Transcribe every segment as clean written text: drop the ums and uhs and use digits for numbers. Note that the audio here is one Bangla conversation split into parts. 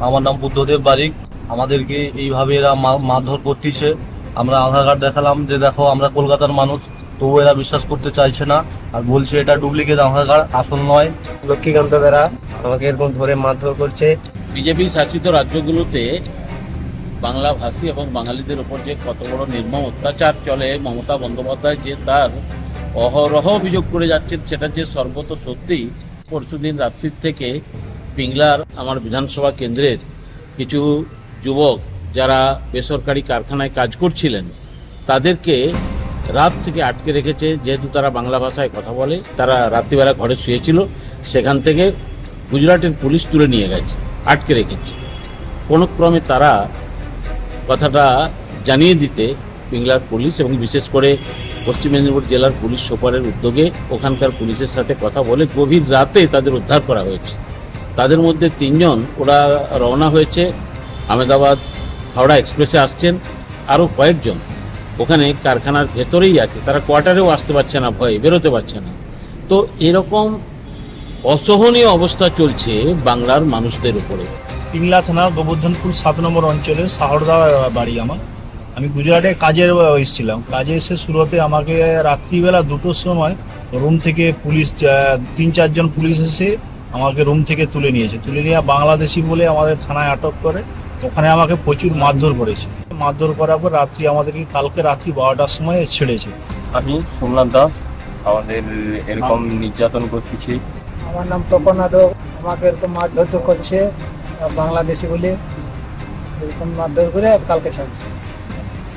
আমার নাম বুদ্ধদেব বারিক। আমাদেরকে এইভাবে এরা মারধর করতেছে। আমরা আধার কার্ড দেখালাম যে দেখো আমরা কলকাতার মানুষ, তবু এরা বিশ্বাস করতে চাইছে না আর বলছে এটা ডুপ্লিকেট আধার কার্ড, আসল নয়। লক্ষ্মীকান্ত বেরা আমাকে এরকম ধরে মারধর করছে। বিজেপি শাসিত রাজ্যগুলোতে বাংলা ভাষী এবং বাঙালিদের উপর যে কত বড় নির্মম অত্যাচার চলে, মমতা বন্দ্যোপাধ্যায় যে তার অহরহ অভিযোগ করে যাচ্ছেন সেটা যে সর্বত সত্যি। পরশুদিন রাত্রির থেকে পিংলার আমার বিধানসভা কেন্দ্রের কিছু যুবক যারা বেসরকারি কারখানায় কাজ করছিলেন তাদেরকে রাত থেকে আটকে রেখেছে। যেহেতু তারা বাংলা ভাষায় কথা বলে, তারা রাত্রিবেলা ঘরে শুয়েছিল, সেখান থেকে গুজরাটের পুলিশ তুলে নিয়ে গেছে, আটকে রেখেছে। কোনো ক্রমে তারা কথাটা জানিয়ে দিতে পিংলার পুলিশ এবং বিশেষ করে পশ্চিম মেদিনীপুর জেলার পুলিশ সুপারের উদ্যোগে ওখানকার পুলিশের সাথে কথা বলে গভীর রাতে তাদের উদ্ধার করা হয়েছে। তাদের মধ্যে 3 জন ওরা রওনা হয়েছে, আহমেদাবাদ হাওড়া এক্সপ্রেসে আসছেন। আরও কয়েকজন ওখানে কারখানার ভেতরেই আছে, তারা কোয়ার্টারেও আসতে পারছে না, ভয়ে বেরোতে পারছে না। তো এরকম অসহনীয় অবস্থা চলছে বাংলার মানুষদের উপরে। পিংলা থানার গোবর্ধনপুর 7 নম্বর অঞ্চলে সাহরদা বাড়ি আমার। আমি গুজরাটে কাজের এসেছিলাম। কাজে এসে শুরুতে আমাকে রাত্রিবেলা 2টোর সময় রুম থেকে পুলিশ 3-4 জন পুলিশ এসে আমাকে রুম থেকে তুলে নিয়েছে। তুলে নিয়ে বাংলাদেশি বলে আমাদের থানায় আটক করে। ওখানে আমাকে প্রচুর মারধর করেছে। মারধর করার পর রাত্রি আমাদেরকে কালকে রাত্রি 12টার সময় ছেড়েছে। আমি সোমনাথ দাস। আমাদের এরকম নির্যাতন করতেছি। আমার নাম তপন আদক। আমাকে এরকম মারধর করছে বাংলাদেশি বলে, এরকম মারধর করে কালকে ছাড়ছে।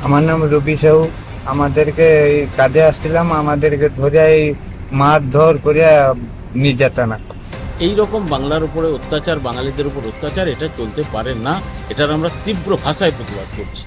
আমার নাম রবি সাহু। আমাদেরকে কাজে আসছিলাম, আমাদেরকে ধরে মারধর করে নির্যাতনা। এইরকম বাংলার উপরে অত্যাচার, বাঙালিদের উপর অত্যাচার, এটা চলতে পারে না। এটার আমরা তীব্র ভাষায় প্রতিবাদ করছি।